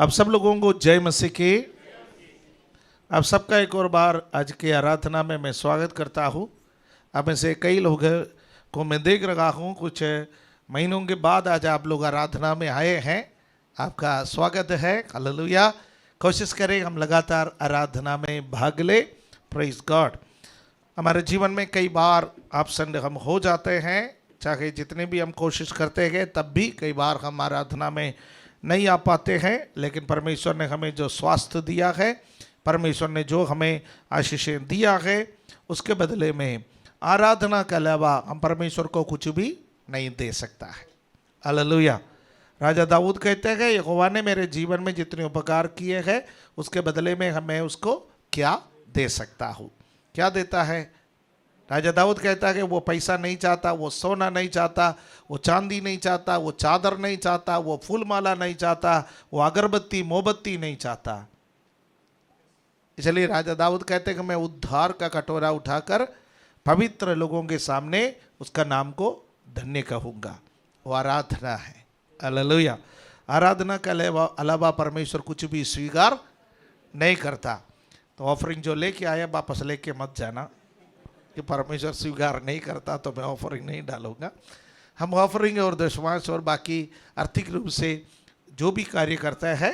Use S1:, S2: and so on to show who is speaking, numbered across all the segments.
S1: आप सब लोगों को जय मसीह की। आप सबका एक और बार आज की आराधना में मैं स्वागत करता हूँ। आप में से कई लोग को मैं देख रहा हूँ, कुछ महीनों के बाद आज आप लोग आराधना में आए हैं। आपका स्वागत है। हालेलुया। कोशिश करें हम लगातार आराधना में भाग ले। Praise God. हमारे जीवन में कई बार एब्सेंट हम हो जाते हैं, चाहे जितने भी हम कोशिश करते हैं तब भी कई बार हम आराधना में नहीं आ पाते हैं। लेकिन परमेश्वर ने हमें जो स्वास्थ्य दिया है, परमेश्वर ने जो हमें आशीषें दिया है, उसके बदले में आराधना के अलावा हम परमेश्वर को कुछ भी नहीं दे सकता है। हालेलुया। राजा दाऊद कहते हैं यहोवा ने मेरे जीवन में जितने उपकार किए हैं उसके बदले में मैं उसको क्या दे सकता हूँ। क्या देता है? राजा दाऊद कहता है कि वो पैसा नहीं चाहता, वो सोना नहीं चाहता, वो चांदी नहीं चाहता, वो चादर नहीं चाहता, वो फूल माला नहीं चाहता, वो अगरबत्ती मोमबत्ती नहीं चाहता। इसलिए राजा दाऊद कहते हैं कि मैं उद्धार का कटोरा उठाकर पवित्र लोगों के सामने उसका नाम को धन्य कहूँगा। वो आराधना है। हालेलुया। आराधना के अलावा परमेश्वर कुछ भी स्वीकार नहीं करता। तो ऑफरिंग जो लेके आया वापस लेके मत जाना कि परमेश्वर स्वीकार नहीं करता तो मैं ऑफरिंग नहीं डालूंगा। हम ऑफरिंग और दशमांश और बाकी आर्थिक रूप से जो भी कार्य करता है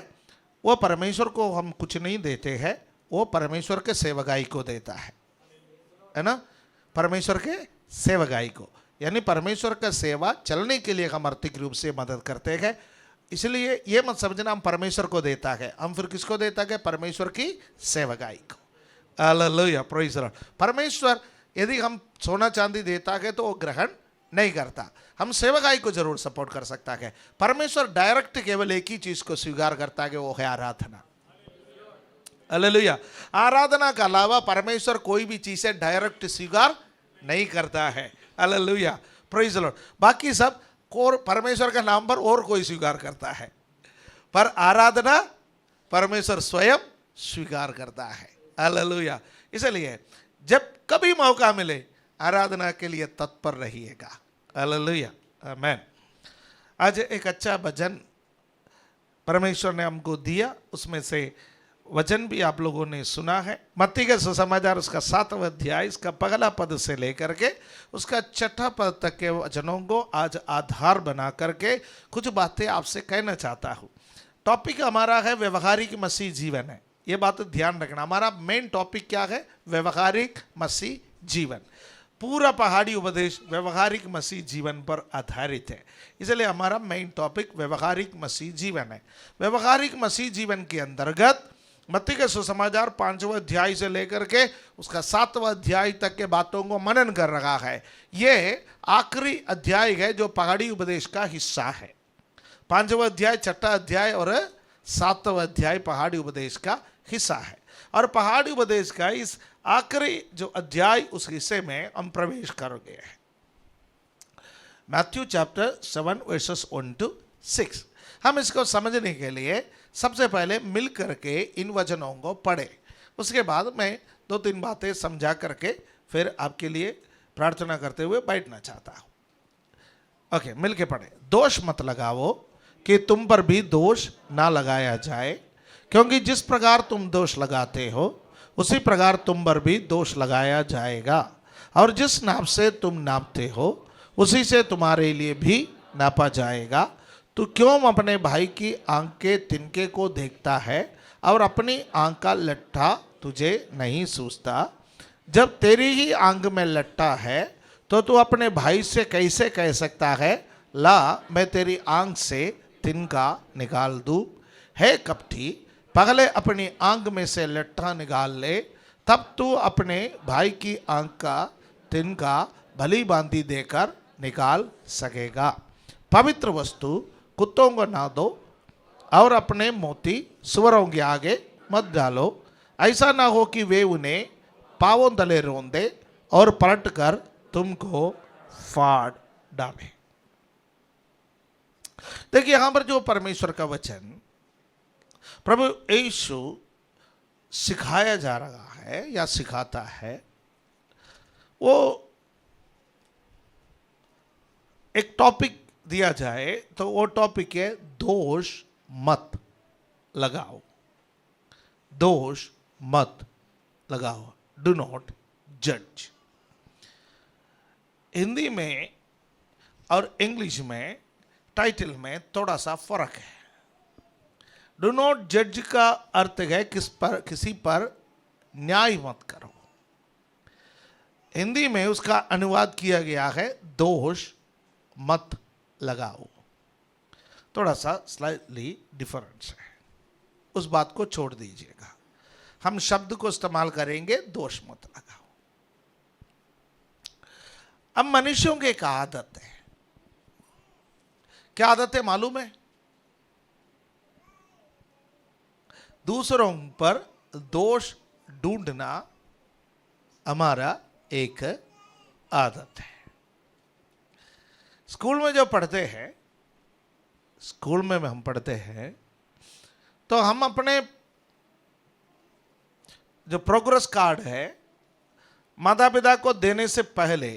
S1: वो परमेश्वर को हम कुछ नहीं देते हैं, वो परमेश्वर के सेवकाई को देता है ना। परमेश्वर के सेवकाई को, यानी परमेश्वर का सेवा चलने के लिए हम आर्थिक रूप से मदद करते हैं। इसलिए ये मत समझना हम परमेश्वर को देता है, हम फिर किसको देता है? परमेश्वर की सेवकाई को। हालेलुया। Praise the Lord. परमेश्वर यदि हम सोना चांदी देता है तो वो ग्रहण नहीं करता, हम सेवकाई को जरूर सपोर्ट कर सकता है। परमेश्वर डायरेक्ट केवल एक ही चीज को स्वीकार करता है, वो है आराधना। हालेलुया। आराधना के अलावा परमेश्वर कोई भी चीज से डायरेक्ट स्वीकार नहीं करता है। हालेलुया। Praise the Lord. बाकी सब परमेश्वर के नाम पर और कोई स्वीकार करता है, पर आराधना परमेश्वर स्वयं स्वीकार करता है। हालेलुया। इसलिए जब कभी मौका मिले आराधना के लिए तत्पर रहिएगा। हालेलुया। आमीन। आज एक अच्छा भजन परमेश्वर ने हमको दिया, उसमें से वचन भी आप लोगों ने सुना है। मत्ती के सुसमाचार उसका 7वां अध्याय इसका पहला पद से लेकर के उसका 6ठा पद तक के वचनों को आज आधार बना करके कुछ बातें आपसे कहना चाहता हूँ। टॉपिक हमारा है व्यवहारिक मसीह जीवन है। ये बात ध्यान रखना। हमारा मेन टॉपिक क्या है? व्यवहारिक मसीह जीवन। पूरा पहाड़ी उपदेश व्यवहारिक मसीह जीवन पर आधारित है, इसलिए हमारा मेन टॉपिक व्यवहारिक मसीह जीवन है। व्यवहारिक मसीह जीवन के अंतर्गत मत्ती के सुसमाचार 5वां अध्याय से लेकर के उसका 7वां अध्याय तक के बातों को मनन कर रहा है। ये आखिरी अध्याय है जो पहाड़ी उपदेश का हिस्सा है। 5वां अध्याय, 6ठा अध्याय और 7वां अध्याय पहाड़ी उपदेश का हिस्सा है। और पहाड़ी उपदेश का इस आखिरी जो अध्याय उस हिस्से में हम प्रवेश करेंगे। Matthew chapter 7 versus 1 to 6। हम इसको समझने के लिए सबसे पहले मिल करके इन वचनों को पढ़े, उसके बाद मैं 2-3 बातें समझा करके फिर आपके लिए प्रार्थना करते हुए बैठना चाहता हूँ। ओके, मिल के पढ़े। दोष मत लगाओ कि तुम पर भी दोष ना लगाया जाए, क्योंकि जिस प्रकार तुम दोष लगाते हो उसी प्रकार तुम पर भी दोष लगाया जाएगा, और जिस नाप से तुम नापते हो उसी से तुम्हारे लिए भी नापा जाएगा। तू क्यों अपने भाई की आंख के तिनके को देखता है और अपनी आंख का लट्ठा तुझे नहीं सूझता? जब तेरी ही आंख में लट्ठा है तो तू अपने भाई से कैसे कह सकता है ला मैं तेरी आंख से तिनका निकाल दूँ? है कपटी, पहले अपनी आंख में से लट्ठा निकाल ले, तब तू अपने भाई की आंख का तिनका भली भांति देकर निकाल सकेगा। पवित्र वस्तु कुत्तों को ना दो और अपने मोती सुअरों के आगे मत डालो, ऐसा ना हो कि वे उन्हें पांवों तले रौंदे और पलट कर तुमको फाड़ डाले। देखिए यहां पर जो परमेश्वर का वचन प्रभु यीशु सिखाया जा रहा है या सिखाता है, वो एक टॉपिक दिया जाए तो वो टॉपिक है दोष मत लगाओ, दोष मत लगाओ, डू नॉट जज। हिंदी में और इंग्लिश में टाइटल में थोड़ा सा फर्क है। डू नॉट जज का अर्थ है किसी पर न्याय मत करो। हिंदी में उसका अनुवाद किया गया है दोष मत लगाओ। थोड़ा सा स्लाइटली डिफरेंस है, उस बात को छोड़ दीजिएगा। हम शब्द को इस्तेमाल करेंगे दोष मत लगाओ। अब मनुष्यों की एक आदत है, क्या आदत है मालूम है? दूसरों पर दोष ढूंढना हमारा एक आदत है। स्कूल में जो पढ़ते हैं, स्कूल में हम पढ़ते हैं तो हम अपने जो प्रोग्रेस कार्ड है माता पिता को देने से पहले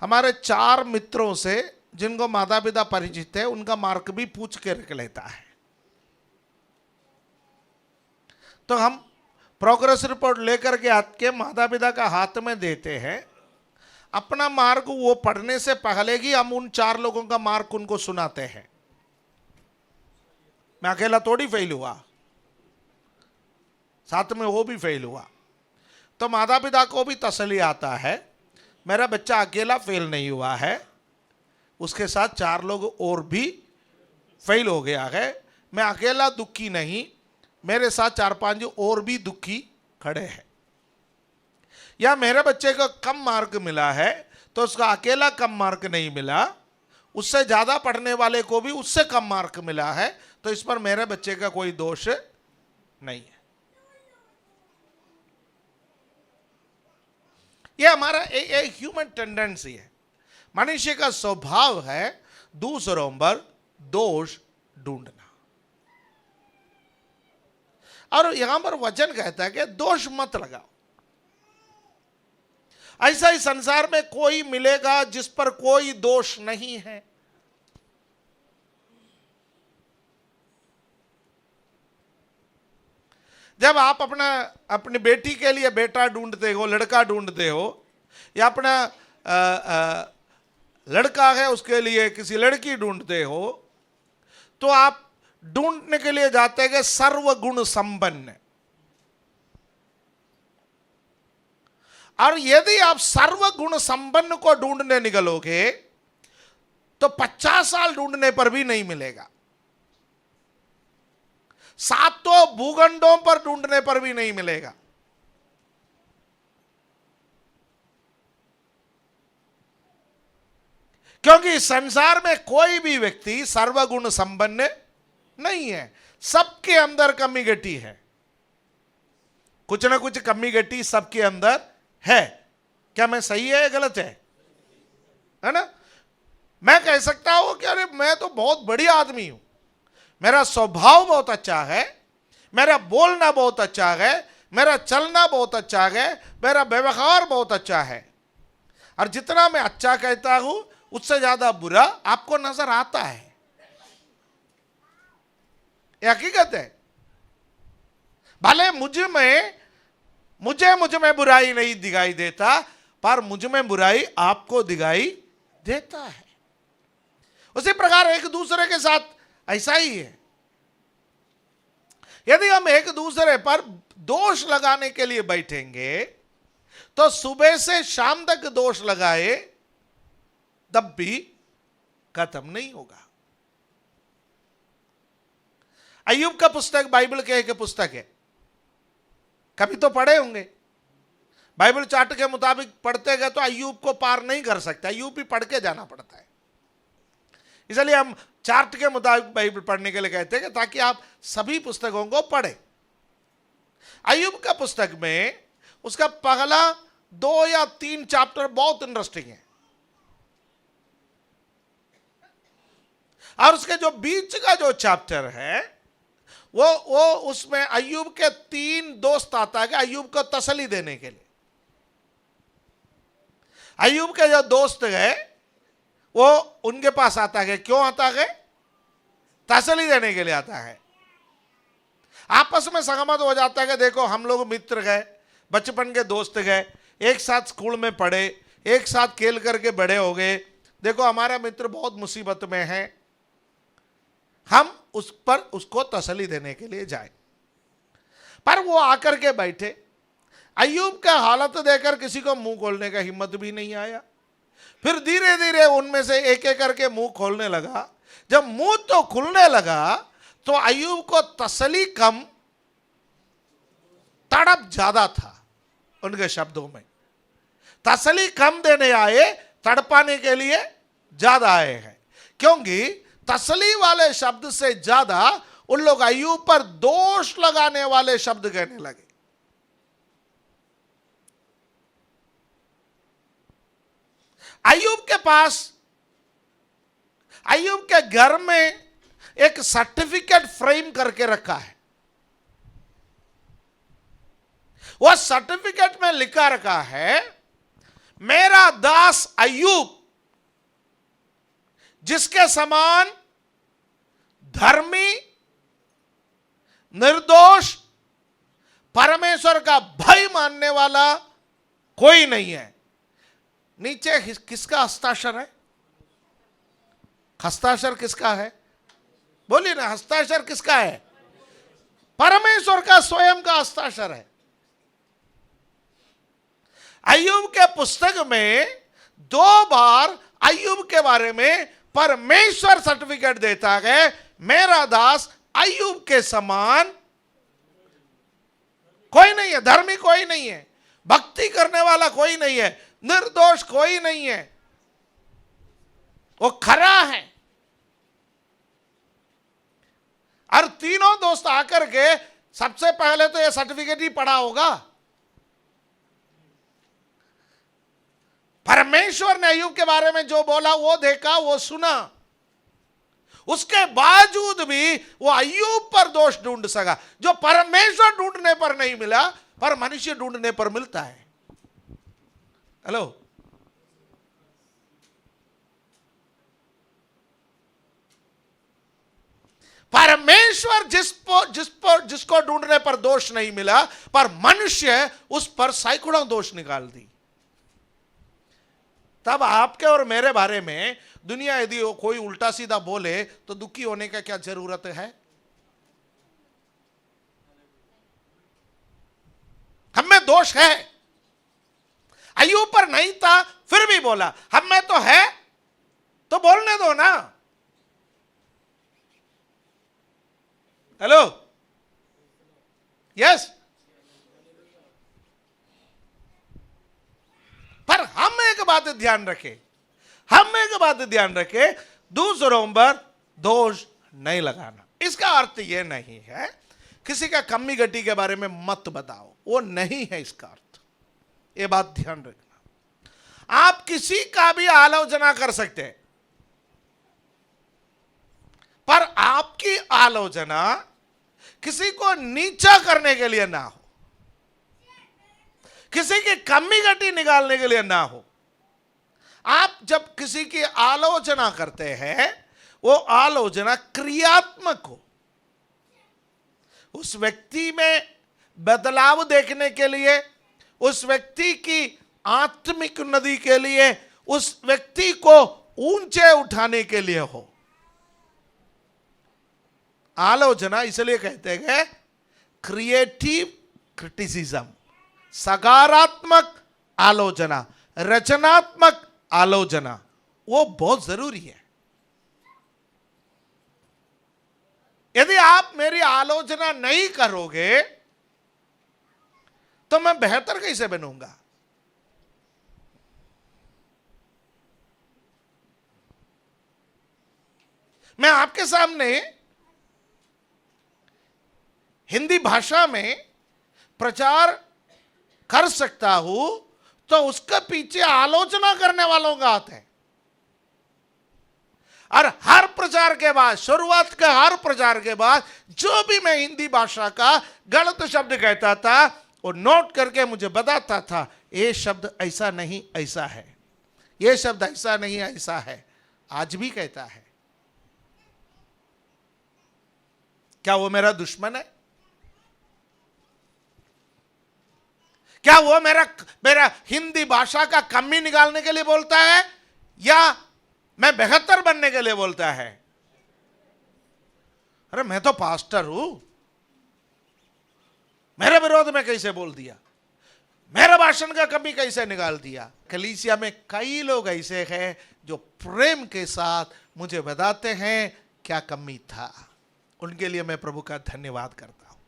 S1: हमारे 4 मित्रों से जिनको माता पिता परिचित है उनका मार्क भी पूछ के रख लेता है। तो हम प्रोग्रेस रिपोर्ट लेकर के आपके माता पिता का हाथ में देते हैं। अपना मार्क वो पढ़ने से पहले ही हम उन 4 लोगों का मार्क उनको सुनाते हैं। मैं अकेला थोड़ी फेल हुआ, साथ में वो भी फेल हुआ। तो माता पिता को भी तसल्ली आता है मेरा बच्चा अकेला फेल नहीं हुआ है, उसके साथ 4 लोग और भी फेल हो गया है, मैं अकेला दुखी नहीं, मेरे साथ 4-5 और भी दुखी खड़े हैं। या मेरे बच्चे को कम मार्क मिला है तो उसका अकेला कम मार्क नहीं मिला, उससे ज्यादा पढ़ने वाले को भी उससे कम मार्क मिला है, तो इस पर मेरे बच्चे का कोई दोष नहीं है। यह हमारा एक ह्यूमन टेंडेंसी है, मनुष्य का स्वभाव है दूसरों पर दोष ढूंढना। और यहां पर वचन कहता है कि दोष मत लगाओ। ऐसा ही संसार में कोई मिलेगा जिस पर कोई दोष नहीं है। जब आप अपनी बेटी के लिए बेटा ढूंढते हो, लड़का ढूंढते हो, या अपना लड़का है उसके लिए किसी लड़की ढूंढते हो, तो आप ढूंढने के लिए जाते हैं सर्वगुण संपन्न। और यदि आप सर्वगुण संपन्न को ढूंढने निकलोगे तो 50 साल ढूंढने पर भी नहीं मिलेगा, 7 भूखंडों पर ढूंढने पर भी नहीं मिलेगा। क्योंकि संसार में कोई भी व्यक्ति सर्वगुण संपन्न नहीं है, सबके अंदर कमी घटी है, कुछ ना कुछ कमी घटी सबके अंदर है। क्या मैं सही है या गलत है ना? मैं कह सकता हूं कि अरे मैं तो बहुत बढ़िया आदमी हूं, मेरा स्वभाव बहुत अच्छा है, मेरा बोलना बहुत अच्छा है, मेरा चलना बहुत अच्छा है, मेरा व्यवहार बहुत अच्छा है। और जितना मैं अच्छा कहता हूं उससे ज्यादा बुरा आपको नजर आता है। यह हकीकत है। भले मुझ में बुराई नहीं दिखाई देता, पर मुझ में बुराई आपको दिखाई देता है। उसी प्रकार एक दूसरे के साथ ऐसा ही है। यदि हम एक दूसरे पर दोष लगाने के लिए बैठेंगे तो सुबह से शाम तक दोष लगाए तब भी खत्म नहीं होगा। अय्यूब का पुस्तक बाइबल के एक पुस्तक है, कभी तो पढ़े होंगे। बाइबल चार्ट के मुताबिक पढ़ते गए तो अय्यूब को पार नहीं कर सकते, अय्यूब भी पढ़ के जाना पड़ता है। इसलिए हम चार्ट के मुताबिक बाइबल पढ़ने के लिए कहते हैं ताकि आप सभी पुस्तकों को पढ़े। अय्यूब का पुस्तक में उसका पहला 2 या 3 चैप्टर बहुत इंटरेस्टिंग है, और उसके जो बीच का जो चैप्टर है वो उसमें अय्यूब के 3 दोस्त आता है कि अय्यूब को तसल्ली देने के लिए। अय्यूब के जो दोस्त है वो उनके पास आता है। क्यों आता है? तसल्ली देने के लिए आता है। आपस में सहमत हो जाता है कि देखो हम लोग मित्र गए, बचपन के दोस्त गए, एक साथ स्कूल में पढ़े, एक साथ खेल करके बड़े हो गए, देखो हमारा मित्र बहुत मुसीबत में है, हम उस पर उसको तसल्ली देने के लिए जाए। पर वो आकर के बैठे, अय्यूब का हालत देखकर किसी को मुंह खोलने का हिम्मत भी नहीं आया। फिर धीरे धीरे उनमें से एक एक करके मुंह खोलने लगा। जब मुंह तो खुलने लगा तो अय्यूब को तसल्ली कम, तड़प ज्यादा था। उनके शब्दों में तसल्ली कम देने आए, तड़पाने के लिए ज्यादा आए हैं। क्योंकि तसल्ली वाले शब्द से ज्यादा उन लोग अय्यूब पर दोष लगाने वाले शब्द कहने लगे। अय्यूब के पास, अय्यूब के घर में एक सर्टिफिकेट फ्रेम करके रखा है। वह सर्टिफिकेट में लिखा रखा है, मेरा दास अय्यूब जिसके समान धर्मी, निर्दोष, परमेश्वर का भय मानने वाला कोई नहीं है। नीचे किसका हस्ताक्षर है? हस्ताक्षर किसका है? बोलिए ना, हस्ताक्षर किसका है? परमेश्वर का स्वयं का हस्ताक्षर है। अय्यूब के पुस्तक में 2 बार अय्यूब के बारे में परमेश्वर सर्टिफिकेट देता है, मेरा दास अय्यूब के समान कोई नहीं है, धर्मी कोई नहीं है, भक्ति करने वाला कोई नहीं है, निर्दोष कोई नहीं है, वो खरा है। और तीनों दोस्त आकर के सबसे पहले तो ये सर्टिफिकेट ही पढ़ा होगा। परमेश्वर ने अय्यूब के बारे में जो बोला वो देखा, वो सुना, उसके बावजूद भी वो अय्यूब पर दोष ढूंढ सका, जो परमेश्वर ढूंढने पर नहीं मिला, पर मनुष्य ढूंढने पर मिलता है। हेलो, परमेश्वर जिसको ढूंढने पर दोष नहीं मिला, पर मनुष्य उस पर सैकड़ों दोष निकाल दी। तब आपके और मेरे बारे में दुनिया यदि कोई उल्टा सीधा बोले तो दुखी होने का क्या जरूरत है? हम में दोष है, अय्यूब पर नहीं था फिर भी बोला, हम में तो है तो बोलने दो ना। Hello, yes. पर हम एक बात ध्यान रखें, हम एक बात ध्यान रखें, दूसरों पर दोष नहीं लगाना। इसका अर्थ यह नहीं है किसी का कमी घटी के बारे में मत बताओ, वो नहीं है इसका अर्थ। ये बात ध्यान रखना। आप किसी का भी आलोचना कर सकते हैं, पर आपकी आलोचना किसी को नीचा करने के लिए ना हो, किसी की कमी घटी निकालने के लिए ना हो। आप जब किसी की आलोचना करते हैं, वो आलोचना क्रियात्मक हो, उस व्यक्ति में बदलाव देखने के लिए, उस व्यक्ति की आत्मिक उन्नति के लिए, उस व्यक्ति को ऊंचे उठाने के लिए हो। आलोचना इसलिए कहते हैं क्रिएटिव क्रिटिसिज्म, सकारात्मक आलोचना, रचनात्मक आलोचना, वो बहुत जरूरी है। यदि आप मेरी आलोचना नहीं करोगे तो मैं बेहतर कैसे बनूंगा? मैं आपके सामने हिंदी भाषा में प्रचार कर सकता हूं तो उसके पीछे आलोचना करने वालों का हाथ है। और हर प्रचार के बाद, शुरुआत के हर प्रचार के बाद जो भी मैं हिंदी भाषा का गलत शब्द कहता था वो नोट करके मुझे बताता था, ये शब्द ऐसा नहीं ऐसा है, ये शब्द ऐसा नहीं ऐसा है। आज भी कहता है। क्या वो मेरा दुश्मन है? क्या वो मेरा मेरा हिंदी भाषा का कमी निकालने के लिए बोलता है या मैं बेहतर बनने के लिए बोलता है? अरे मैं तो पास्टर हूं, मेरे विरोध में कैसे बोल दिया? मेरे भाषण का कमी कैसे निकाल दिया? कलीसिया में कई लोग ऐसे हैं जो प्रेम के साथ मुझे बताते हैं क्या कमी था। उनके लिए मैं प्रभु का धन्यवाद करता हूं।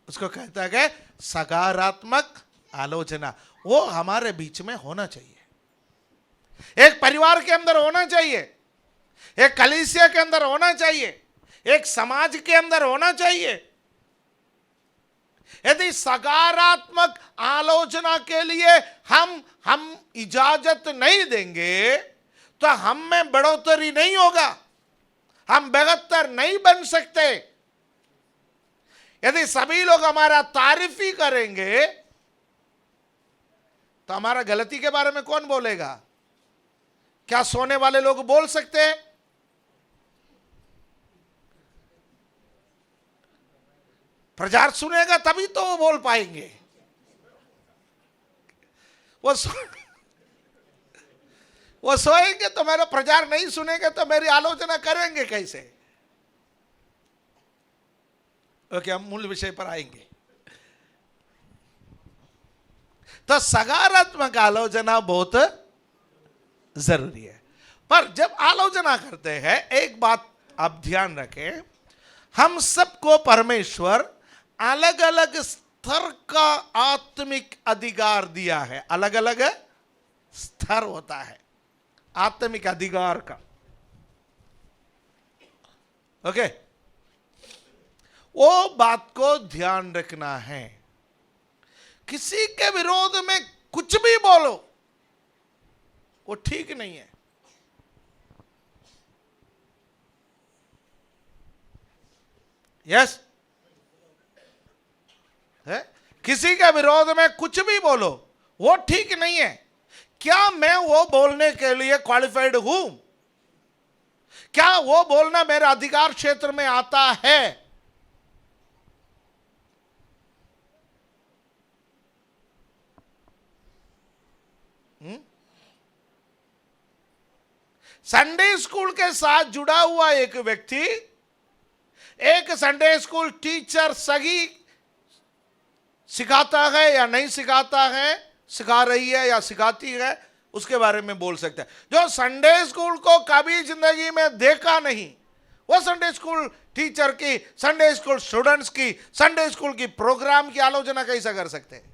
S1: उसको कहता है सकारात्मक आलोचना, वो हमारे बीच में होना चाहिए, एक परिवार के अंदर होना चाहिए, एक कलीसिया के अंदर होना चाहिए, एक समाज के अंदर होना चाहिए। यदि सकारात्मक आलोचना के लिए हम इजाजत नहीं देंगे तो हम में बढ़ोतरी नहीं होगा, हम बेहतर नहीं बन सकते। यदि सभी लोग हमारा तारीफ ही करेंगे तो हमारा गलती के बारे में कौन बोलेगा? क्या सोने वाले लोग बोल सकते हैं? प्रचार सुनेगा तभी तो वो बोल पाएंगे। वो सोएंगे तो मेरा प्रचार नहीं सुनेंगे तो मेरी आलोचना करेंगे कैसे? ओके, हम मूल विषय पर आएंगे। तो सकारात्मक आलोचना बहुत जरूरी है। पर जब आलोचना करते हैं एक बात आप ध्यान रखें, हम सबको परमेश्वर अलग अलग स्तर का आत्मिक अधिकार दिया है। अलग अलग स्तर होता है आत्मिक अधिकार का। ओके, वो बात को ध्यान रखना है। किसी के विरोध में कुछ भी बोलो वो ठीक नहीं है। यस है, किसी के विरोध में कुछ भी बोलो वो ठीक नहीं है। क्या मैं वो बोलने के लिए क्वालिफाइड हूं? क्या वो बोलना मेरा अधिकार क्षेत्र में आता है? संडे स्कूल के साथ जुड़ा हुआ एक व्यक्ति एक संडे स्कूल टीचर सही सिखाता है या नहीं सिखाता है, सिखा रही है या सिखाती है, उसके बारे में बोल सकता है। जो संडे स्कूल को कभी जिंदगी में देखा नहीं, वो संडे स्कूल टीचर की, संडे स्कूल स्टूडेंट्स की, संडे स्कूल की प्रोग्राम की आलोचना कैसे कर सकते हैं?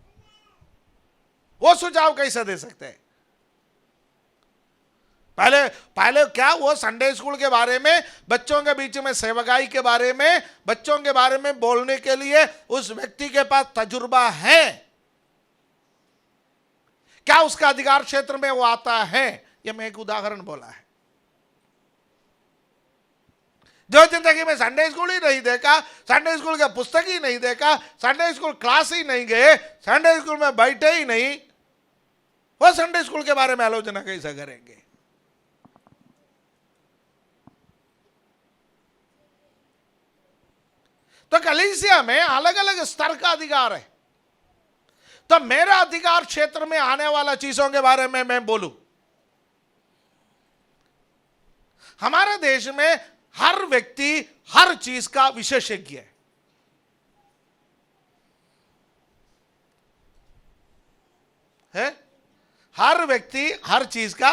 S1: वो सुझाव कैसे दे सकते हैं? पहले क्या वो संडे स्कूल के बारे में, बच्चों के बीच में सेवकाई के बारे में, बच्चों के बारे में बोलने के लिए उस व्यक्ति के पास तजुर्बा है? क्या उसका अधिकार क्षेत्र में वो आता है? ये मैं एक उदाहरण बोला है। जो जिंदगी में संडे स्कूल ही नहीं देखा, संडे स्कूल के पुस्तक ही नहीं देखा, संडे स्कूल क्लास ही नहीं गए, संडे स्कूल में बैठे ही नहीं, वो संडे स्कूल के बारे में आलोचना कैसे करेंगे? तो कलीसिया में अलग अलग स्तर का अधिकार है। तो मेरा अधिकार क्षेत्र में आने वाला चीजों के बारे में मैं बोलूं। हमारे देश में हर व्यक्ति हर चीज का विशेषज्ञ है। हर व्यक्ति हर चीज का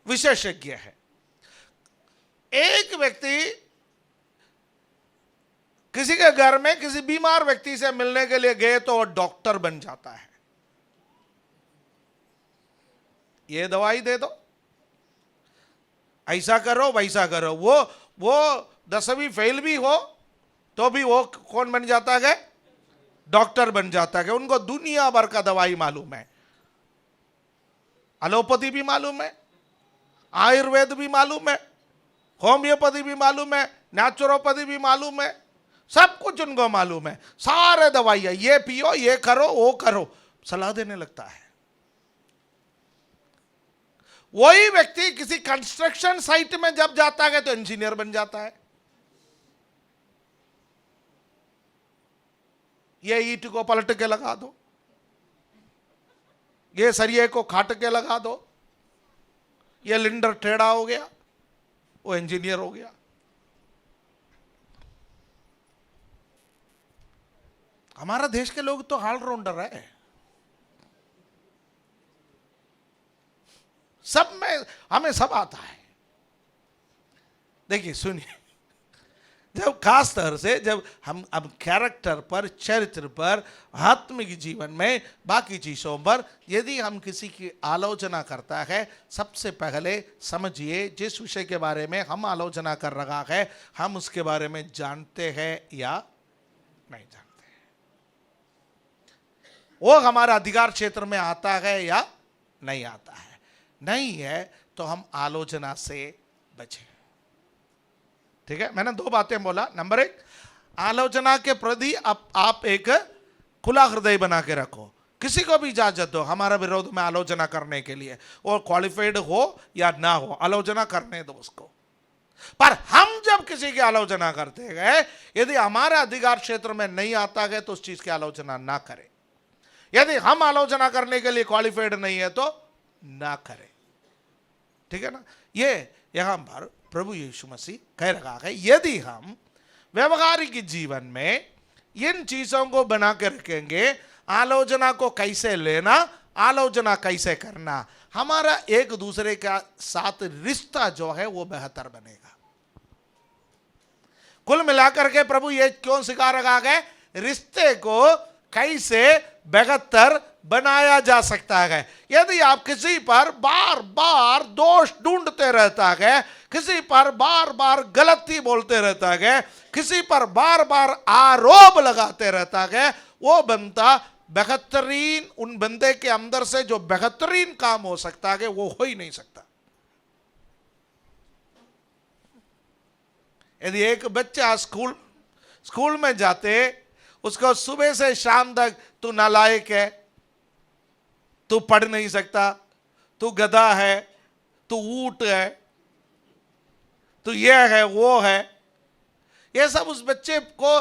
S1: विशेषज्ञ है। एक व्यक्ति किसी के घर में किसी बीमार व्यक्ति से मिलने के लिए गए तो वो डॉक्टर बन जाता है। ये दवाई दे दो, ऐसा करो, वैसा करो। वो 10वीं फेल भी हो तो भी वो कौन बन जाता है? डॉक्टर बन जाता है। उनको दुनिया भर का दवाई मालूम है, एलोपैथी भी मालूम है, आयुर्वेद भी मालूम है, होम्योपैथी भी मालूम है, नेचुरोपैथी भी मालूम है, सब कुछ उनको मालूम है। सारे दवाइयां, ये पियो, ये करो, वो करो, सलाह देने लगता है। वही व्यक्ति किसी कंस्ट्रक्शन साइट में जब जाता है तो इंजीनियर बन जाता है। ये ईंट को पलट के लगा दो, ये सरिये को काट के लगा दो, ये लिंडर टेढ़ा हो गया, वो इंजीनियर हो गया। हमारा देश के लोग तो ऑलराउंडर है, सब में हमें सब आता है। देखिए सुनिए, जब खास तौर से जब हम अब कैरेक्टर पर, चरित्र पर, आत्मिक जीवन में, बाकी चीजों पर यदि हम किसी की आलोचना करता है, सबसे पहले समझिए जिस विषय के बारे में हम आलोचना कर रहा है, हम उसके बारे में जानते हैं या नहीं जानते हैं, वो हमारा अधिकार क्षेत्र में आता है या नहीं आता है। नहीं है तो हम आलोचना से बचें। ठीक है, मैंने दो बातें बोला। नंबर एक, आलोचना के प्रति आप एक खुला हृदय बना के रखो, किसी को भी इजाजत दो हमारा विरोध में आलोचना करने के लिए, और क्वालिफाइड हो या ना हो, आलोचना करने दो उसको। पर हम जब किसी की आलोचना करते गए, यदि हमारा अधिकार क्षेत्र में नहीं आता है तो उस चीज की आलोचना ना करें। यदि हम आलोचना करने के लिए क्वालिफाइड नहीं है तो ना करें। ठीक है ना, ये यहां पर प्रभु यीशु मसीह कह रहा है, यदि हम व्यवहारिक जीवन में इन चीजों को बना के रखेंगे, आलोचना को कैसे लेना, आलोचना कैसे करना, हमारा एक दूसरे का साथ रिश्ता जो है वो बेहतर बनेगा। कुल मिलाकर के प्रभु ये क्यों सिखा रहा है, रिश्ते को कैसे बेहतर बनाया जा सकता है। यदि आप किसी पर बार बार दोष ढूंढते रहता है, किसी पर बार बार गलती बोलते रहता है, किसी पर बार बार आरोप लगाते रहता है, वो बंदा बेहतरीन, उन बंदे के अंदर से जो बेहतरीन काम हो सकता है वो हो ही नहीं सकता। यदि एक बच्चा स्कूल में जाते, उसको सुबह से शाम तक तू नालायक है, तू पढ़ नहीं सकता, तू गधा है, तू ऊंट है, तू ये है वो है, ये सब उस बच्चे को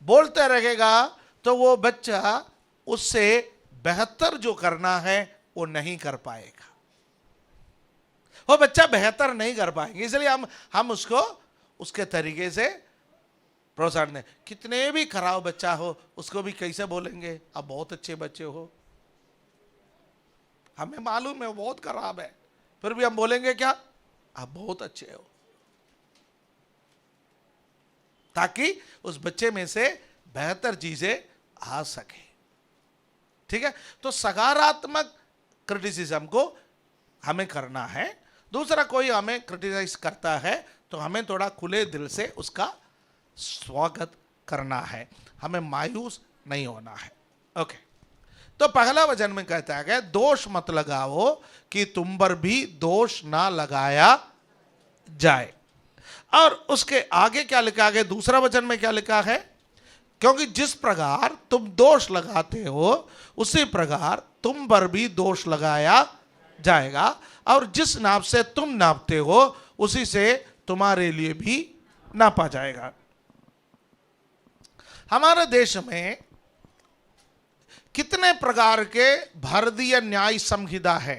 S1: बोलते रहेगा, तो वो बच्चा उससे बेहतर जो करना है वो नहीं कर पाएगा। वो बच्चा बेहतर नहीं कर पाएंगे, इसलिए हम उसको उसके तरीके से प्रोत्साहन दें। कितने भी खराब बच्चा हो उसको भी कैसे बोलेंगे, आप बहुत अच्छे बच्चे हो, हमें मालूम है वो बहुत खराब है, फिर भी हम बोलेंगे क्या, आप बहुत अच्छे हो, ताकि उस बच्चे में से बेहतर चीजें आ सके। ठीक है, तो सकारात्मक क्रिटिसिज्म को हमें करना है। दूसरा, कोई हमें क्रिटिसाइज करता है तो हमें थोड़ा खुले दिल से उसका स्वागत करना है, हमें मायूस नहीं होना है। ओके, तो पहला वचन में कहता है, दोष मत लगाओ कि तुम पर भी दोष ना लगाया जाए। और उसके आगे क्या लिखा है, दूसरा वचन में क्या लिखा है, क्योंकि जिस प्रकार तुम दोष लगाते हो उसी प्रकार तुम पर भी दोष लगाया जाएगा, और जिस नाप से तुम नापते हो उसी से तुम्हारे लिए भी नापा जाएगा। हमारे देश में कितने प्रकार के भारतीय न्याय संहिता है,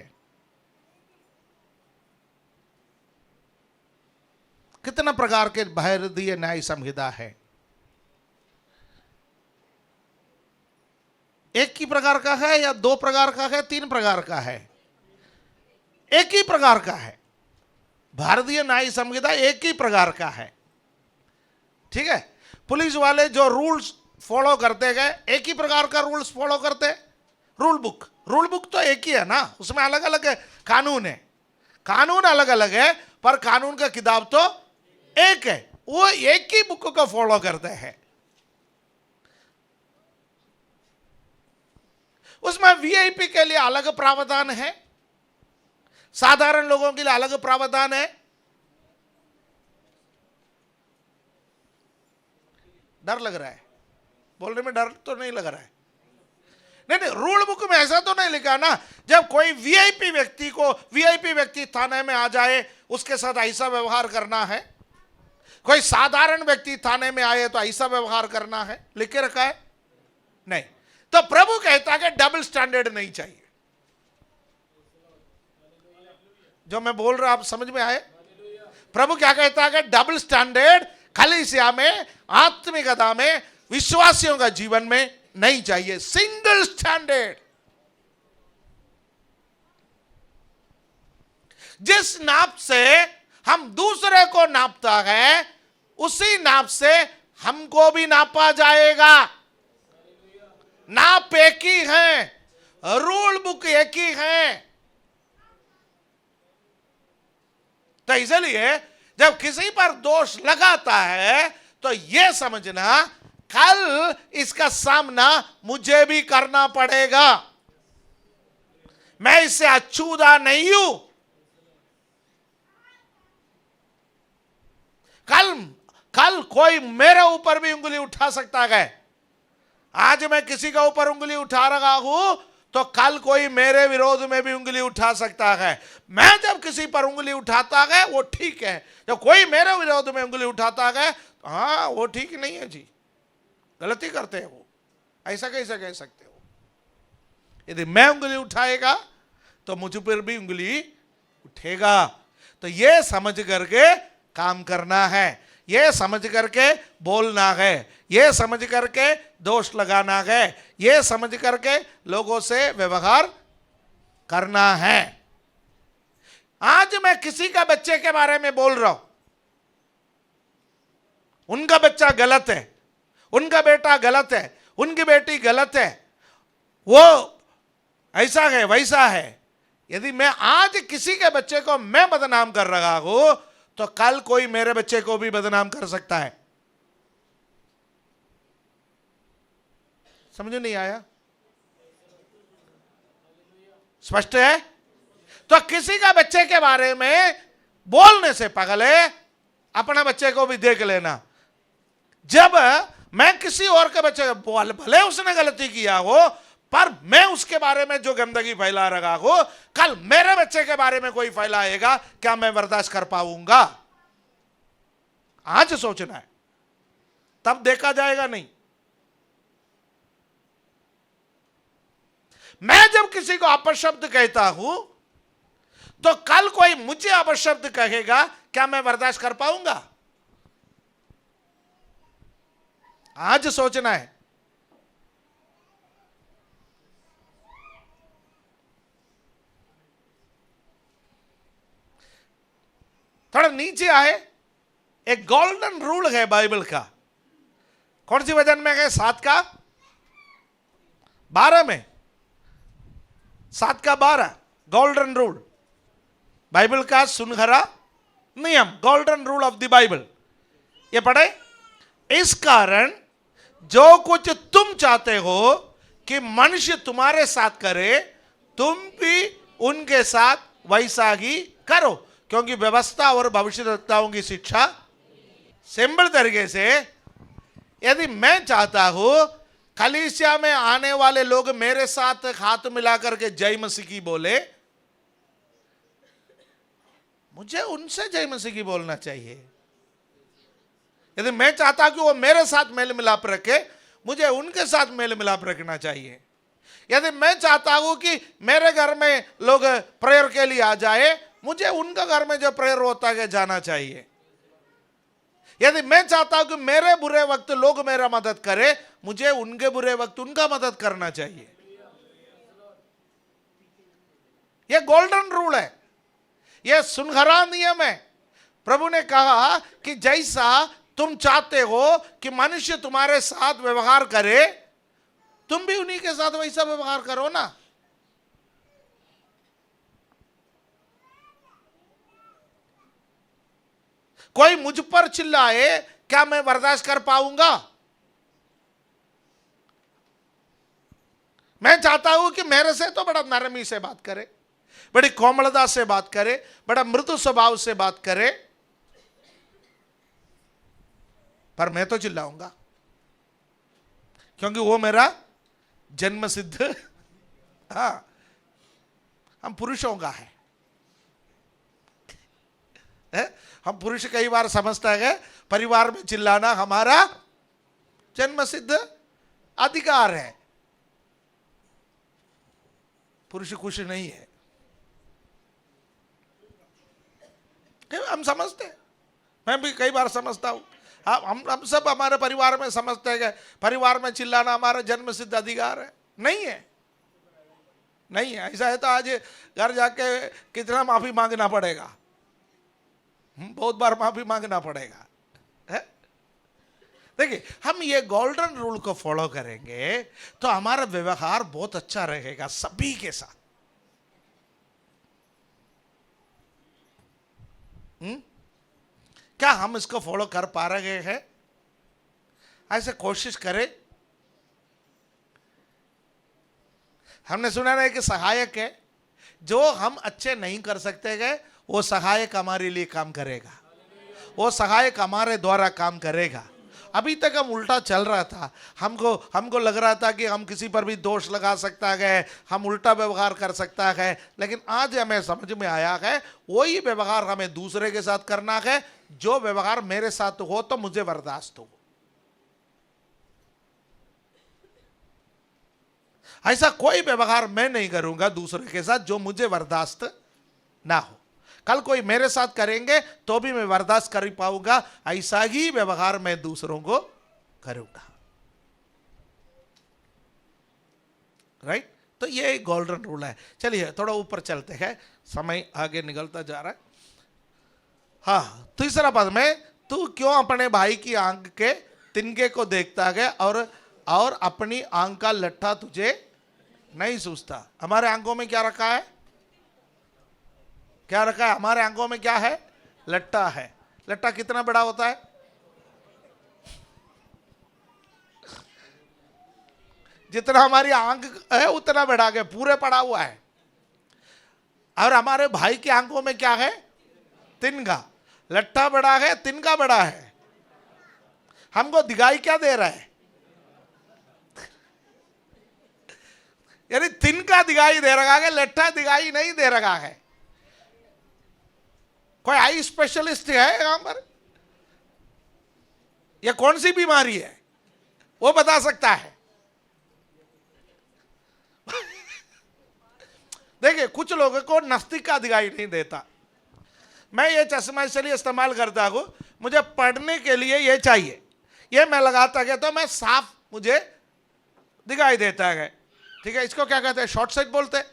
S1: कितने प्रकार के भारतीय न्याय संहिता है? एक ही प्रकार का है या दो प्रकार का है, तीन प्रकार का है? एक ही प्रकार का है, भारतीय न्याय संहिता एक ही प्रकार का है। ठीक है, पुलिस वाले जो रूल्स फॉलो करते गए, एक ही प्रकार का रूल्स फॉलो करते। रूल बुक तो एक ही है ना, उसमें अलग अलग कानून है, कानून अलग अलग है पर कानून का किताब तो एक है, वो एक ही बुक को फॉलो करते हैं। उसमें वीआईपी के लिए अलग प्रावधान है, साधारण लोगों के लिए अलग प्रावधान है। डर लग रहा है बोलने में, डर तो नहीं लग रहा है? नहीं, रूल बुक में ऐसा तो नहीं लिखा ना, जब कोई वीआईपी व्यक्ति थाने में आ जाए उसके साथ ऐसा व्यवहार करना है, कोई साधारण व्यक्ति थाने में आए तो ऐसा व्यवहार करना है, लिख के रखा है? नहीं। तो प्रभु कहता है कि डबल स्टैंडर्ड नहीं चाहिए। जो मैं बोल रहा आप समझ में आए? प्रभु क्या कहता है? डबल स्टैंडर्ड कलीसिया में, आत्मिकता में, विश्वासियों का जीवन में नहीं चाहिए। Single standard. जिस नाप से हम दूसरे को नापता है, उसी नाप से हमको भी नापा जाएगा। नाप एक ही है, रूल बुक एक ही है। तो इसलिए जब किसी पर दोष लगाता है तो यह समझना कल इसका सामना मुझे भी करना पड़ेगा। मैं इससे अछूता नहीं हूं। कल कोई मेरे ऊपर भी उंगली उठा सकता है। आज मैं किसी का ऊपर उंगली उठा रहा हूं तो कल कोई मेरे विरोध में भी उंगली उठा सकता है। मैं जब किसी पर उंगली उठाता है वो ठीक है, जब कोई मेरे विरोध में उंगली उठाता है तो हाँ वो ठीक नहीं है जी, गलती करते हैं वो। ऐसा कैसे कह सकते हो? यदि मैं उंगली उठाएगा तो मुझ पर भी उंगली उठेगा। तो ये समझ करके काम करना है, ये समझ करके बोलना है, ये समझ करके दोष लगाना है, ये समझ करके लोगों से व्यवहार करना है। आज मैं किसी का बच्चे के बारे में बोल रहा हूं, उनका बच्चा गलत है, उनका बेटा गलत है, उनकी बेटी गलत है, वो ऐसा है वैसा है। यदि मैं आज किसी के बच्चे को मैं बदनाम कर रहा हूं तो कल कोई मेरे बच्चे को भी बदनाम कर सकता है। समझ नहीं आया? स्पष्ट है? तो किसी का बच्चे के बारे में बोलने से पहले अपना बच्चे को भी देख लेना। जब मैं किसी और के बच्चे भले उसने गलती किया हो, पर मैं उसके बारे में जो गंदगी फैला रहा हूं, कल मेरे बच्चे के बारे में कोई फैलाएगा, क्या मैं बर्दाश्त कर पाऊंगा? आज सोचना है, तब देखा जाएगा नहीं। मैं जब किसी को अपशब्द कहता हूं तो कल कोई मुझे अपशब्द कहेगा, क्या मैं बर्दाश्त कर पाऊंगा? आज सोचना है। थोड़ा नीचे आए। एक गोल्डन रूल है बाइबल का। कौन सी वचन में है? 7 का 12 में, 7 का 12 गोल्डन रूल, बाइबल का सुनहरा नियम, golden rule of the Bible. ये पढ़े। इस कारण जो कुछ तुम चाहते हो कि मनुष्य तुम्हारे साथ करे, तुम भी उनके साथ वैसा ही करो, क्योंकि व्यवस्था और भविष्यद्वक्ताओं की शिक्षा। सिंपल तरीके से, यदि मैं चाहता हूं कलीसिया में आने वाले लोग मेरे साथ हाथ मिलाकर के जय मसीह की बोले, मुझे उनसे जय मसीह की बोलना चाहिए। यदि मैं चाहता हूं कि वो मेरे साथ मेल मिलाप रखे, मुझे उनके साथ मेल मिलाप रखना चाहिए। यदि मैं चाहता हूं कि मेरे घर में लोग प्रेयर के लिए आ जाए, मुझे उनका घर में जो प्रेयर होता है जाना चाहिए। यदि मैं चाहता हूं कि मेरे बुरे वक्त लोग मेरा मदद करें, मुझे उनके बुरे वक्त उनका मदद करना चाहिए। यह गोल्डन रूल है, यह सुनहरा नियम है। प्रभु ने कहा कि जैसा तुम चाहते हो कि मनुष्य तुम्हारे साथ व्यवहार करे, तुम भी उन्हीं के साथ वैसा व्यवहार करो ना। कोई मुझ पर चिल्लाए, क्या मैं बर्दाश्त कर पाऊंगा? मैं चाहता हूं कि मेरे से तो बड़ा नरमी से बात करे, बड़ी कोमलता से बात करे, बड़ा मृदु स्वभाव से बात करे, पर मैं तो चिल्लाऊंगा, क्योंकि वो मेरा जन्म सिद्ध, हाँ, हम पुरुषों का है। हम पुरुष कई बार समझता है परिवार में चिल्लाना हमारा जन्म सिद्ध अधिकार है। पुरुष खुश नहीं है। हम समझते हैं, मैं भी कई बार समझता हूँ। हम सब हमारे परिवार में समझते हैं कि परिवार में चिल्लाना हमारा जन्म सिद्ध अधिकार है। नहीं है, नहीं है। ऐसा है तो आज घर जाके कितना माफी मांगना पड़ेगा, बहुत बार माफी मांगना पड़ेगा। देखिए, हम ये गोल्डन रूल को फॉलो करेंगे तो हमारा व्यवहार बहुत अच्छा रहेगा सभी के साथ। क्या हम इसको फॉलो कर पा रहे हैं? ऐसे कोशिश करें। हमने सुना है कि सहायक है, जो हम अच्छे नहीं कर सकते गए वो सहायक हमारे लिए काम करेगा, वो सहायक हमारे द्वारा काम करेगा। अभी तक हम उल्टा चल रहा था, हमको लग रहा था कि हम किसी पर भी दोष लगा सकता है, हम उल्टा व्यवहार कर सकता है, लेकिन आज हमें समझ में आया है वही व्यवहार हमें दूसरे के साथ करना है। जो व्यवहार मेरे साथ हो तो मुझे बर्दाश्त हो, ऐसा कोई व्यवहार मैं नहीं करूंगा दूसरे के साथ जो मुझे बर्दाश्त ना हो। कल कोई मेरे साथ करेंगे तो भी मैं बर्दाश्त कर पाऊंगा, ऐसा ही व्यवहार मैं दूसरों को करूंगा। राइट? तो ये गोल्डन रूल है। चलिए थोड़ा ऊपर चलते हैं, समय आगे निकलता जा रहा है। हाँ, तीसरा पद में, तू क्यों अपने भाई की आंख के तिनके को देखता है और अपनी आंख का लट्ठा तुझे नहीं सूझता। हमारे आंखों में क्या रखा है? क्या रखा है हमारे आंखों में? क्या है? लट्टा है। लट्टा कितना बड़ा होता है? जितना हमारी आंख है उतना बड़ा है, पूरे पड़ा हुआ है। और हमारे भाई की आंखों में क्या है? तिनका। लट्टा बड़ा है, तिनका बड़ा है। हमको दिखाई क्या दे रहा है? यानी तिनका दिखाई दे रहा है, लट्टा दिखाई नहीं दे रहा है। कोई आई स्पेशलिस्ट है यहां पर? यह कौन सी बीमारी है वो बता सकता है? देखिए, कुछ लोगों को नास्तिक का दिखाई नहीं देता। मैं ये चश्मा इसलिए इस्तेमाल करता हूं, मुझे पढ़ने के लिए ये चाहिए, ये मैं लगाता गया तो मैं साफ मुझे दिखाई देता है। ठीक है, इसको क्या कहते हैं? शॉर्ट साइट बोलते हैं,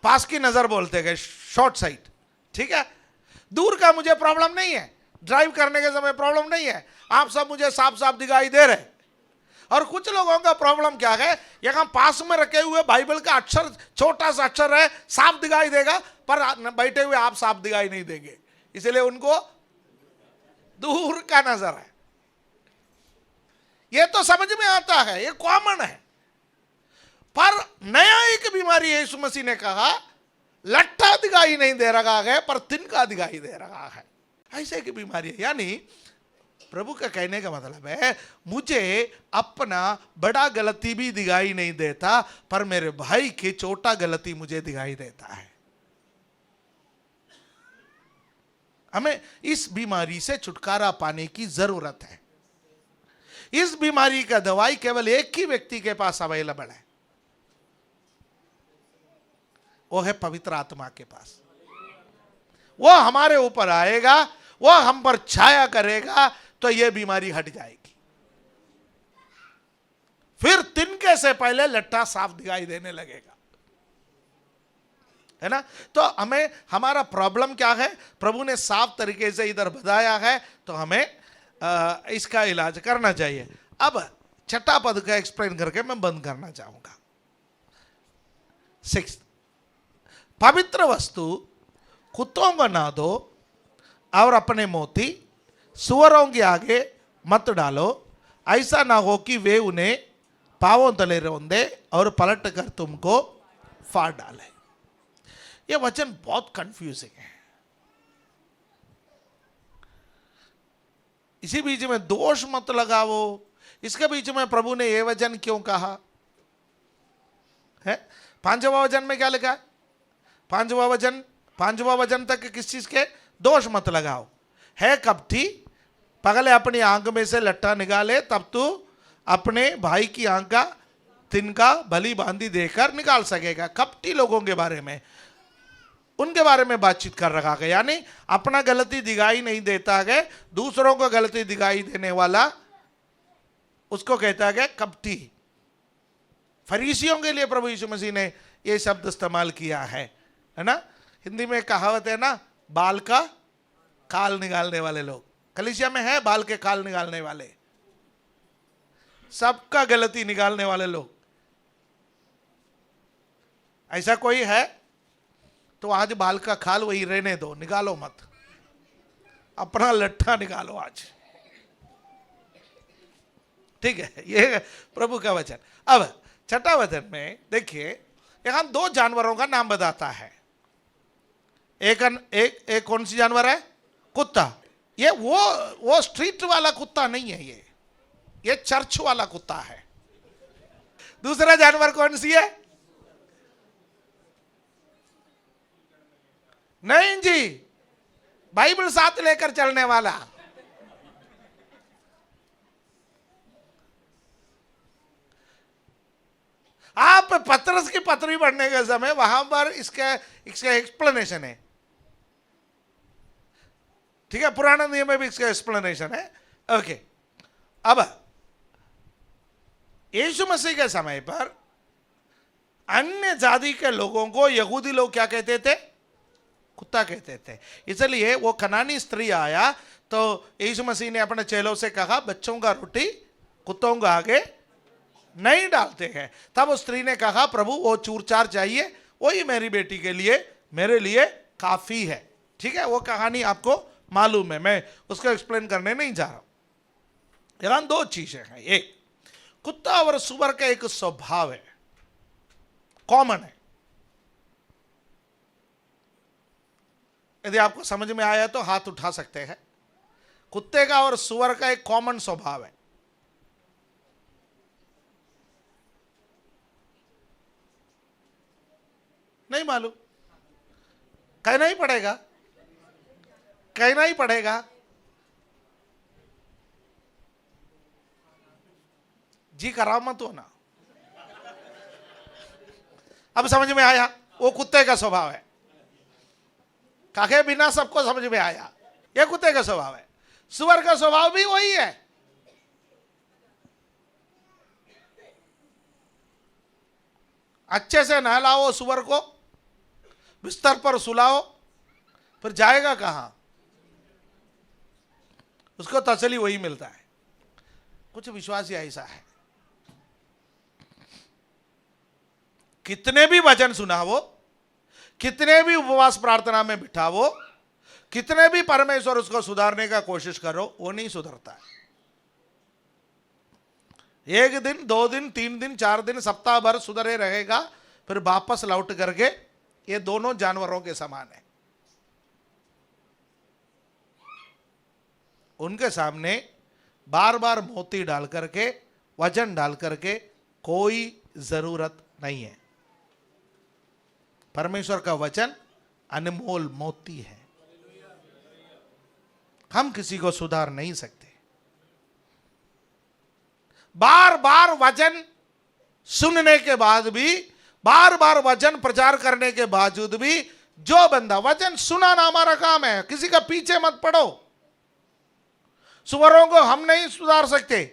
S1: पास की नजर बोलते हैं, शॉर्ट साइट। ठीक है, दूर का मुझे प्रॉब्लम नहीं है, ड्राइव करने के समय प्रॉब्लम नहीं है, आप सब मुझे साफ साफ दिखाई दे रहे। और कुछ लोगों का प्रॉब्लम क्या है, यहां पास में रखे हुए बाइबल का अक्षर, छोटा सा अक्षर है, साफ दिखाई देगा, पर बैठे हुए आप साफ दिखाई नहीं देंगे, इसलिए उनको दूर का नजर है। यह तो समझ में आता है, यह कॉमन है। पर नया एक बीमारी यीशु मसीह ने कहा, लट्ठा दिखाई नहीं दे रहा है पर तिनका दिखाई दे रहा है। ऐसे की बीमारी है। यानी प्रभु का कहने का मतलब है, मुझे अपना बड़ा गलती भी दिखाई नहीं देता, पर मेरे भाई की छोटा गलती मुझे दिखाई देता है। हमें इस बीमारी से छुटकारा पाने की जरूरत है। इस बीमारी का दवाई केवल एक ही व्यक्ति के पास अवेलेबल है, वो है पवित्र आत्मा के पास। वो हमारे ऊपर आएगा, वो हम पर छाया करेगा तो यह बीमारी हट जाएगी। फिर तिनके से पहले लट्ठा साफ दिखाई देने लगेगा, है ना? तो हमें हमारा प्रॉब्लम क्या है प्रभु ने साफ तरीके से इधर बताया है, तो हमें इसका इलाज करना चाहिए। अब छठा पद का एक्सप्लेन करके मैं बंद करना चाहूंगा। 6, पवित्र वस्तु कुत्तों को ना दो और अपने मोती सुअरों के आगे मत डालो, ऐसा ना हो कि वे उन्हें पांवों तले रौंदे और पलट कर तुमको फाड़ डाले। ये वचन बहुत कंफ्यूजिंग है। इसी बीच में दोष मत लगाओ, इसके बीच में प्रभु ने यह वचन क्यों कहा है? 5वां वचन में क्या लिखा है? 5वां वचन तक किस चीज के? दोष मत लगाओ। है कपटी, पगले अपनी आंख में से लट्ठा निकाले, तब तू अपने भाई की आंख का तिनका भली बांधी देकर निकाल सकेगा। कपटी लोगों के बारे में उनके बारे में बातचीत कर रखा है। यानी अपना गलती दिखाई नहीं देता है, दूसरों को गलती दिखाई देने वाला उसको कहता है कपटी। फरीसियों के लिए प्रभु यीशु मसीह ने यह शब्द इस्तेमाल किया है ना। हिंदी में कहावत है ना, बाल का खाल निकालने वाले लोग। कलीसिया में है बाल के खाल निकालने वाले, सबका गलती निकालने वाले लोग। ऐसा कोई है तो आज बाल का खाल वही रहने दो, निकालो मत, अपना लट्ठा निकालो आज, ठीक है। ये प्रभु का वचन। अब छठा वचन में देखिए, यहां दो जानवरों का नाम बताता है। एक कौन सी जानवर है? कुत्ता। ये वो स्ट्रीट वाला कुत्ता नहीं है, ये चर्च वाला कुत्ता है। दूसरा जानवर कौन सी है? नहीं जी, बाइबल साथ लेकर चलने वाला। आप पतरस की पत्री पढ़ने के समय वहां पर इसका एक्सप्लेनेशन है, ठीक है। पुराना नियम में भी इसका एक्सप्लेनेशन है। ओके, अब यीशु मसीह के समय पर अन्य जाति के लोगों को यहूदी लोग क्या कहते थे? कुत्ता कहते थे। इसलिए वो कनानी स्त्री आया तो यीशु मसीह ने अपने चेलों से कहा, बच्चों का रोटी कुत्तों को आगे नहीं डालते हैं। तब उस स्त्री ने कहा, प्रभु वो चूर चार चाहिए, वही मेरी बेटी के लिए, मेरे लिए काफी है। ठीक है, वो कहानी आपको मालूम है, मैं उसको एक्सप्लेन करने नहीं जा रहा। यहां दो चीजें हैं। एक, कुत्ता और सुअर का एक स्वभाव है, कॉमन है। यदि आपको समझ में आया तो हाथ उठा सकते हैं। कुत्ते का और सुअर का एक कॉमन स्वभाव है। नहीं मालूम? कहना ही पड़ेगा, कहना ही पड़ेगा। जी करामत हो ना। अब समझ में आया, वो कुत्ते का स्वभाव है। काके बिना सबको समझ में आया, ये कुत्ते का स्वभाव है। सुअर का स्वभाव भी वही है। अच्छे से नहलाओ सुअर को, बिस्तर पर सुलाओ, फिर जाएगा कहां? उसको तसल्ली वही मिलता है। कुछ विश्वासी ऐसा है, कितने भी वचन सुनावो, कितने भी उपवास प्रार्थना में बिठावो, कितने भी परमेश्वर उसको सुधारने का कोशिश करो, वो नहीं सुधरता है। एक दिन, 2 दिन, 3 दिन, 4 दिन, सप्ताह भर सुधरे रहेगा, फिर वापस लौट करके ये दोनों जानवरों के समान है। उनके सामने बार बार मोती डाल करके, वजन डाल करके कोई जरूरत नहीं है। परमेश्वर का वचन अनमोल मोती है, हम किसी को सुधार नहीं सकते। बार बार वचन सुनने के बाद भी, बार बार वचन प्रचार करने के बावजूद भी, जो बंदा, वचन सुनाना हमारा काम है, किसी का पीछे मत पड़ो। सुअरों को हम नहीं सुधार सकते,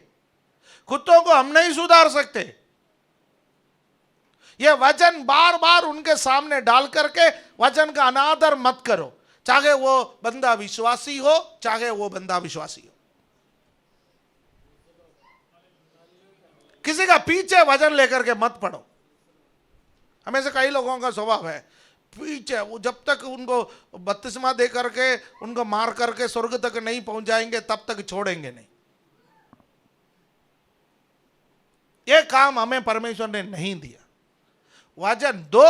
S1: कुत्तों को हम नहीं सुधार सकते। यह वचन बार बार उनके सामने डाल करके वचन का अनादर मत करो, चाहे वो बंदा विश्वासी हो, चाहे वो बंदा विश्वासी हो। किसी का पीछे वचन लेकर के मत पढ़ो। हमें से कई लोगों का स्वभाव है, पीछे वो जब तक उनको बपतिस्मा दे करके, उनको मार करके स्वर्ग तक नहीं पहुंच जाएंगे, तब तक छोड़ेंगे नहीं। यह काम हमें परमेश्वर ने नहीं दिया। वचन दो,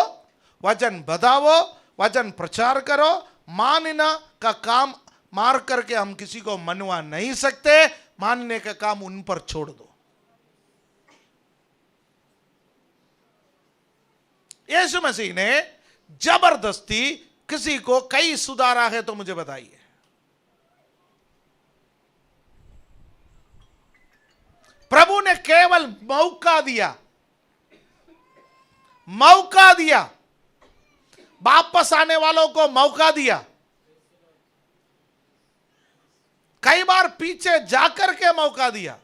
S1: वचन बताओ, वचन प्रचार करो। मानना का काम मार करके हम किसी को मनवा नहीं सकते, मानने का काम उन पर छोड़ दो। यीशु मसीह ने जबरदस्ती किसी को कई सुधारा है तो मुझे बताइए। प्रभु ने केवल मौका दिया, मौका दिया। वापस आने वालों को मौका दिया, कई बार पीछे जाकर के मौका दिया।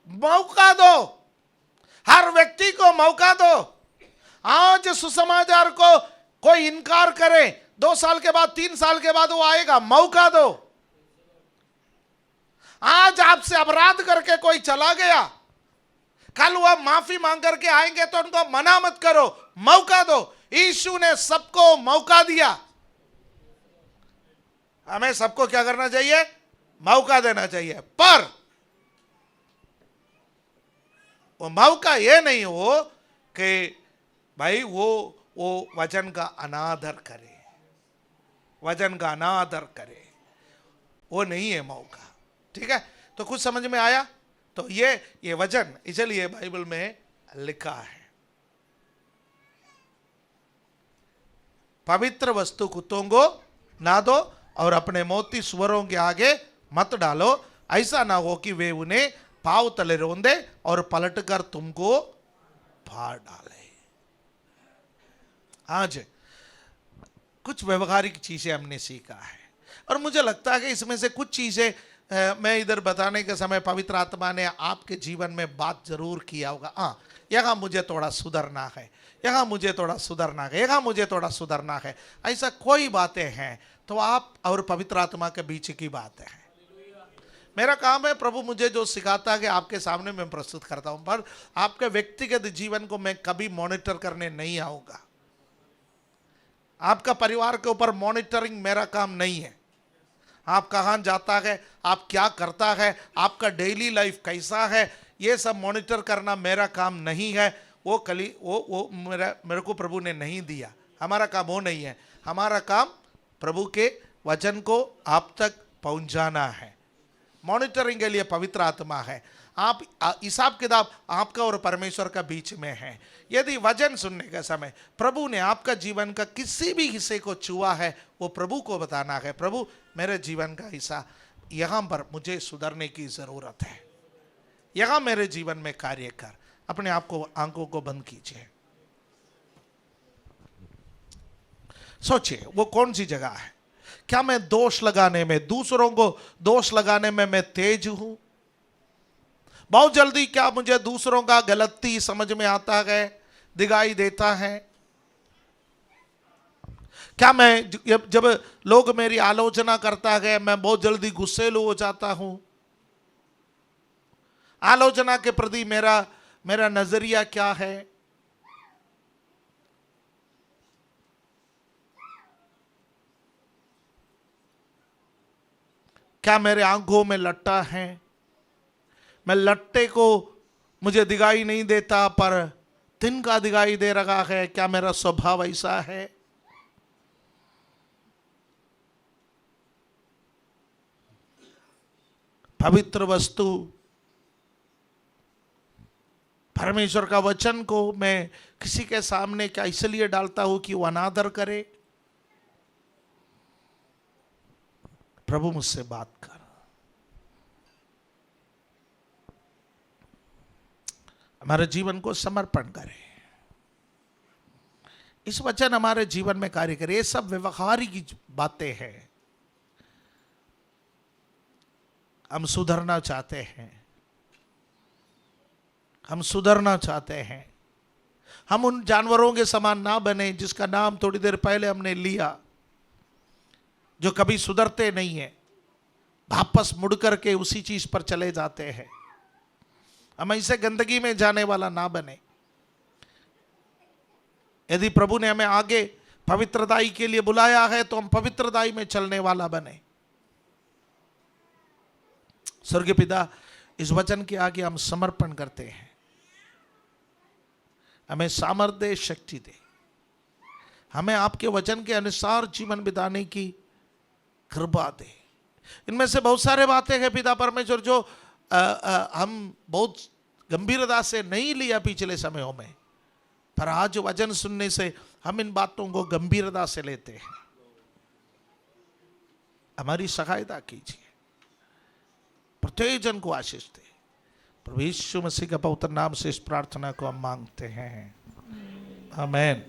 S1: मौका दो, हर व्यक्ति को मौका दो। आज सुसमाचार को कोई इनकार करे, 2 साल के बाद 3 साल के बाद वो आएगा, मौका दो। आज आपसे अपराध करके कोई चला गया, कल वह माफी मांग करके आएंगे तो उनको मना मत करो, मौका दो। यीशु ने सबको मौका दिया। हमें सबको क्या करना चाहिए? मौका देना चाहिए। पर वो मौका ये नहीं हो कि भाई वो वचन का अनादर करे, वचन का अनादर करे, वो नहीं है मौका। ठीक है, तो कुछ समझ में आया? तो ये वचन इसलिए बाइबल में लिखा है, पवित्र वस्तु कुत्तों को ना दो और अपने मोती सुअरों के आगे मत डालो, ऐसा ना हो कि वे उन्हें पांव तले रोंदे और पलटकर तुमको फाड़ डाले। आज कुछ व्यवहारिक चीजें हमने सीखा है और मुझे लगता है कि इसमें से कुछ चीजें मैं इधर बताने के समय पवित्र आत्मा ने आपके जीवन में बात जरूर किया होगा। हाँ, यहाँ मुझे थोड़ा सुधरना है, यहाँ मुझे थोड़ा सुधरना है, यहाँ मुझे थोड़ा सुधरना है, ऐसा कोई बातें हैं तो आप और पवित्र आत्मा के बीच की बात है। मेरा काम है, प्रभु मुझे जो सिखाता है कि आपके सामने मैं प्रस्तुत करता हूं, पर आपके व्यक्तिगत जीवन को मैं कभी मॉनिटर करने नहीं आऊंगा। आपका परिवार के ऊपर मॉनिटरिंग मेरा काम नहीं है। आप कहाँ जाता है, आप क्या करता है, आपका डेली लाइफ कैसा है, ये सब मॉनिटर करना मेरा काम नहीं है। वो कली वो मेरे को प्रभु ने नहीं दिया। हमारा काम वो नहीं है। हमारा काम प्रभु के वचन को आप तक पहुंचाना है। मॉनिटरिंग के लिए पवित्र आत्मा है। आप हिसाब किताब आपका और परमेश्वर का बीच में है। यदि वचन सुनने के समय प्रभु ने आपका जीवन का किसी भी हिस्से को छुआ है, वो प्रभु को बताना है, प्रभु मेरे जीवन का हिस्सा यहाँ पर मुझे सुधरने की जरूरत है, यहाँ मेरे जीवन में कार्य कर। अपने आप को, आंखों को बंद कीजिए, सोचिए वो कौन सी जगह है। क्या मैं दोष लगाने में, दूसरों को दोष लगाने में मैं तेज हूं? बहुत जल्दी क्या मुझे दूसरों का गलती समझ में आता है, दिखाई देता है? क्या मैं जब लोग मेरी आलोचना करता है मैं बहुत जल्दी गुस्सेलू हो जाता हूं? आलोचना के प्रति मेरा नजरिया क्या है? क्या मेरे आंखों में लट्टा है? मैं लट्टे को मुझे दिखाई नहीं देता पर तिनका दिखाई दे रहा है। क्या मेरा स्वभाव ऐसा है? पवित्र वस्तु परमेश्वर का वचन को मैं किसी के सामने क्या इसलिए डालता हूं कि वो अनादर करे? प्रभु मुझसे बात कर। हमारे जीवन को समर्पण करें, इस वचन हमारे जीवन में कार्य करे। ये सब व्यवहारिक बातें हैं। हम सुधरना चाहते हैं, हम सुधरना चाहते हैं। हम उन जानवरों के समान ना बने जिसका नाम थोड़ी देर पहले हमने लिया, जो कभी सुधरते नहीं है, वापस मुड़ करके उसी चीज पर चले जाते हैं। हम ऐसे गंदगी में जाने वाला ना बने। यदि प्रभु ने हमें आगे पवित्रताई के लिए बुलाया है तो हम पवित्रताई में चलने वाला बने। स्वर्गीय पिता, इस वचन के आगे हम समर्पण करते हैं। हमें सामर्थ्य, शक्ति दे। हमें आपके वचन के अनुसार जीवन बिताने की कृपा दे। इनमें से बहुत सारे बातें हैं पिता परमेश्वर जो हम बहुत गंभीरता से नहीं लिया पिछले समयों में, पर आज वचन सुनने से हम इन बातों को गंभीरता से लेते हैं। हमारी सहायता कीजिए, प्रत्येक जन को आशीष दे। प्रभु यीशु मसीह के पवित्र नाम से इस प्रार्थना को हम मांगते हैं, आमीन।